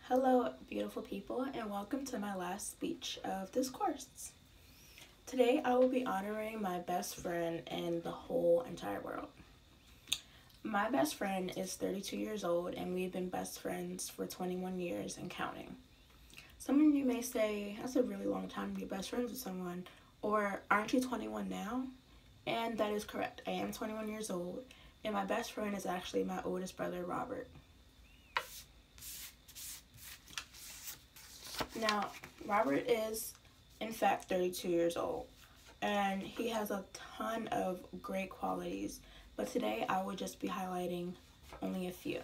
Hello, beautiful people, and welcome to my last speech of this course. Today, I will be honoring my best friend in the whole entire world. My best friend is 32 years old, and we've been best friends for 21 years and counting. Some of you may say, that's a really long time to be best friends with someone, or aren't you 21 now? And that is correct. I am 21 years old, and my best friend is actually my oldest brother, Robert. Now, Robert is, in fact, 32 years old, and he has a ton of great qualities, but today I will just be highlighting only a few.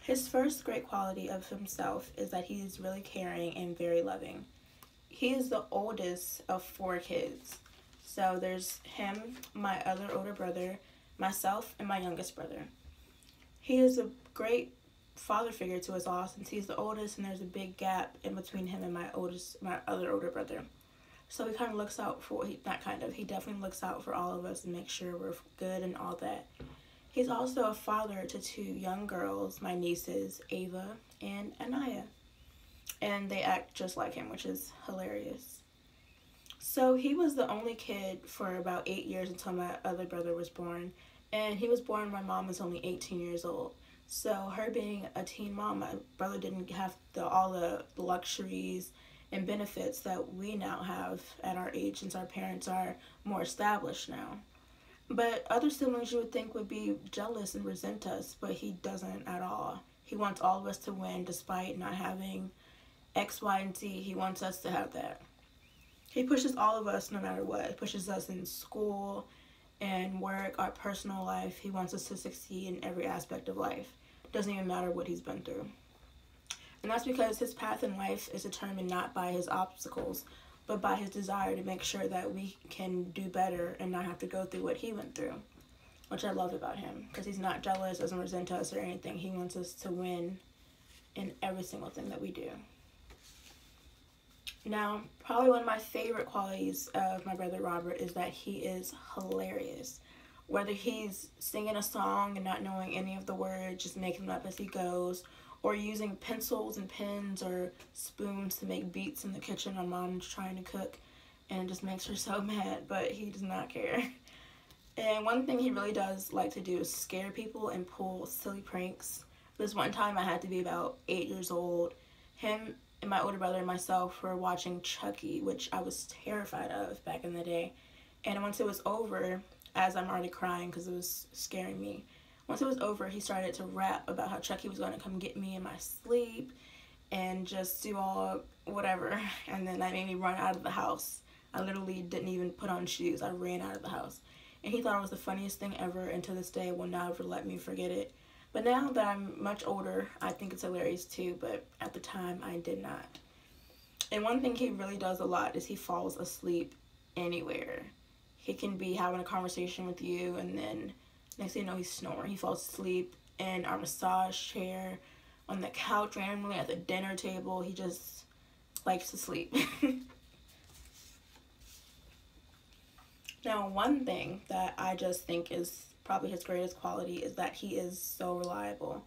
His first great quality of himself is that he is really caring and very loving. He is the oldest of 4 kids. So there's him, my other older brother, myself, and my youngest brother. He is a great father figure to us all since he's the oldest and there's a big gap in between him and my other older brother. So he kind of looks out for, he definitely looks out for all of us and makes sure we're good and all that. He's also a father to 2 young girls, my nieces, Ava and Anaya. And they act just like him, which is hilarious. So he was the only kid for about 8 years until my other brother was born. And he was born, my mom was only 18 years old. So her being a teen mom, my brother didn't have all the luxuries and benefits that we now have at our age since our parents are more established now. But other siblings you would think would be jealous and resent us, but he doesn't at all. He wants all of us to win despite not having X, Y, and Z. He wants us to have that. He pushes all of us no matter what. He pushes us in school and work, our personal life. He wants us to succeed in every aspect of life. It doesn't even matter what he's been through. And that's because his path in life is determined not by his obstacles, but by his desire to make sure that we can do better and not have to go through what he went through, which I love about him, because he's not jealous, doesn't resent us or anything. He wants us to win in every single thing that we do. Now, probably one of my favorite qualities of my brother Robert is that he is hilarious. Whether he's singing a song and not knowing any of the words, just making them up as he goes, or using pencils and pens or spoons to make beats in the kitchen when mom's trying to cook, and it just makes her so mad, but he does not care. And one thing he really does like to do is scare people and pull silly pranks. This one time I had to be about 8 years old. Him and my older brother and myself were watching Chucky, which I was terrified of back in the day. And once it was over, as I'm already crying because it was scaring me, once it was over, he started to rap about how Chucky was going to come get me in my sleep and just do all whatever. And then that made me run out of the house. I literally didn't even put on shoes. I ran out of the house. And he thought it was the funniest thing ever, and to this day will never let me forget it. But now that I'm much older, I think it's hilarious too, but at the time I did not. And one thing he really does a lot is he falls asleep anywhere. He can be having a conversation with you and then next thing you know he's snoring. He falls asleep in our massage chair, on the couch randomly, at the dinner table. He just likes to sleep. Now, one thing that I just think is probably his greatest quality is that he is so reliable.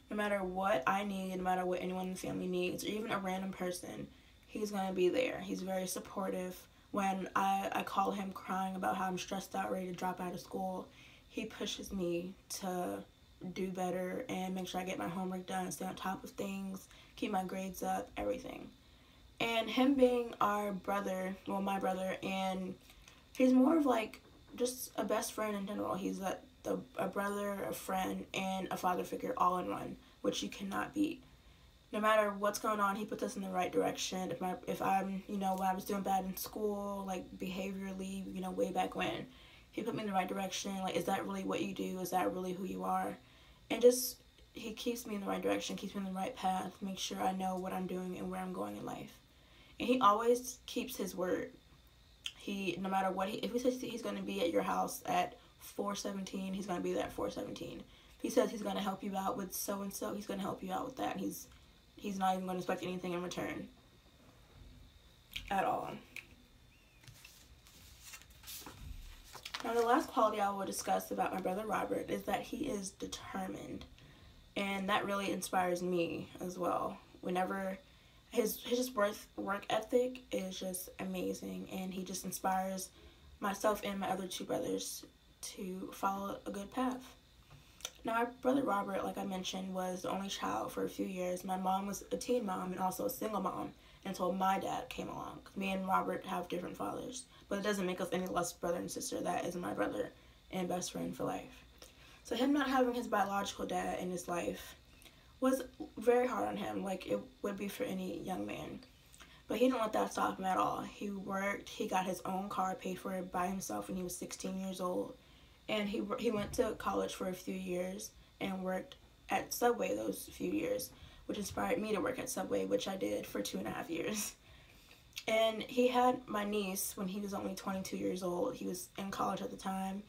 No matter what I need, no matter what anyone in the family needs, or even a random person, he's going to be there. He's very supportive. When I call him crying about how I'm stressed out, ready to drop out of school, he pushes me to do better and make sure I get my homework done, stay on top of things, keep my grades up, everything. And him being our brother, well, my brother, and he's more of like just a best friend in general. He's a brother, a friend, and a father figure all in one, which you cannot beat. No matter what's going on, he puts us in the right direction. If I'm, when I was doing bad in school, like behaviorally, way back when, he put me in the right direction. Like, is that really what you do? Is that really who you are? And just, he keeps me in the right direction, keeps me in the right path, makes sure I know what I'm doing and where I'm going in life. And he always keeps his word. No matter what, if he says he's going to be at your house at 4:17, he's going to be there at 4:17. If he says he's going to help you out with so-and-so, he's going to help you out with that. And he's not even going to expect anything in return at all. Now, the last quality I will discuss about my brother Robert is that he is determined. and that really inspires me as well. Whenever his work ethic is just amazing, and he just inspires myself and my other two brothers to follow a good path. Now, my brother Robert, like I mentioned, was the only child for a few years. My mom was a teen mom and also a single mom until my dad came along. Me and Robert have different fathers, but it doesn't make us any less brother and sister. That is my brother and best friend for life. So him not having his biological dad in his life was very hard on him, like it would be for any young man. But he didn't let that stop him at all. He worked, he got his own car paid for by himself when he was 16 years old. And he went to college for a few years and worked at Subway those few years, which inspired me to work at Subway, which I did for 2.5 years. And he had my niece when he was only 22 years old. He was in college at the time.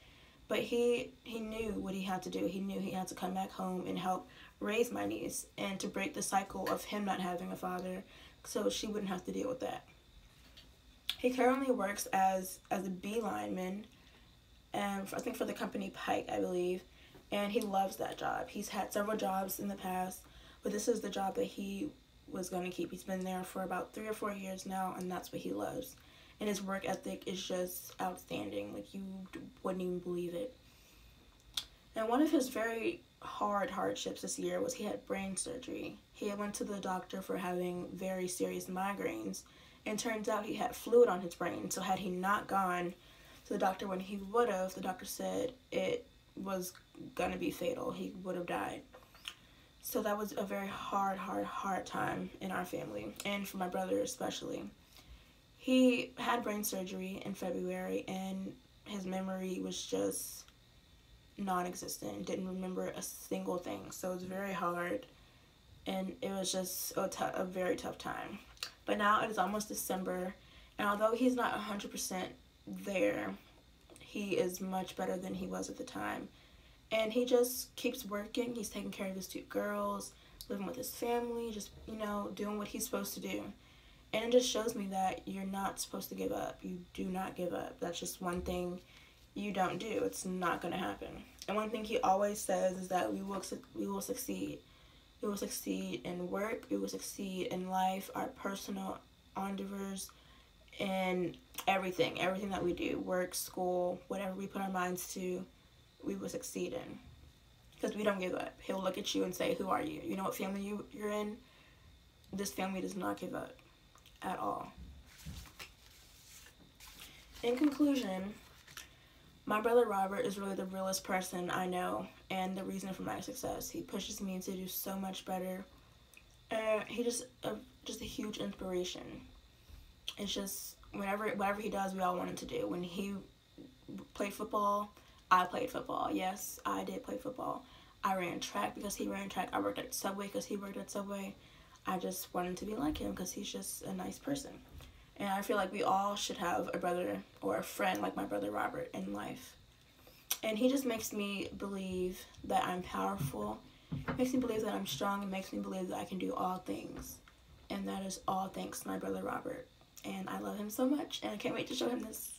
But he knew what he had to do. He knew he had to come back home and help raise my niece and to break the cycle of him not having a father so she wouldn't have to deal with that. He currently works as a bee lineman, and I think for the company Pike, I believe, and he loves that job. He's had several jobs in the past, but this is the job that he was going to keep. He's been there for about 3 or 4 years now, and that's what he loves. And his work ethic is just outstanding. Like, you wouldn't even believe it. And one of his very hardships this year was he had brain surgery. He went to the doctor for having very serious migraines, and turns out he had fluid on his brain. So had he not gone to the doctor when he would have, the doctor said it was going to be fatal. He would have died. So that was a very hard time in our family, and for my brother especially. He had brain surgery in February, and his memory was just non-existent. Didn't remember a single thing. So it was very hard, and it was just a very tough time. But now it is almost December, and although he's not 100% there, he is much better than he was at the time. And he just keeps working. He's taking care of his 2 girls, living with his family, just, doing what he's supposed to do. And it just shows me that you're not supposed to give up. You do not give up. That's just one thing you don't do. It's not going to happen. And one thing he always says is that we will succeed. We will succeed in work. We will succeed in life, our personal endeavors, and everything that we do, work, school, whatever we put our minds to, we will succeed in. Because we don't give up. He'll look at you and say, who are you? You know what family you're in? This family does not give up at all. In conclusion, my brother Robert is really the realest person I know, and the reason for my success. He pushes me to do so much better. He just a huge inspiration. It's just whatever he does, we all want him to do. When he played football, I played football. Yes, I did play football. I ran track because he ran track. I worked at Subway because he worked at Subway. I just wanted to be like him because he's just a nice person. And I feel like we all should have a brother or a friend like my brother Robert in life. And he just makes me believe that I'm powerful, makes me believe that I'm strong, and makes me believe that I can do all things. And that is all thanks to my brother Robert. And I love him so much, and I can't wait to show him this.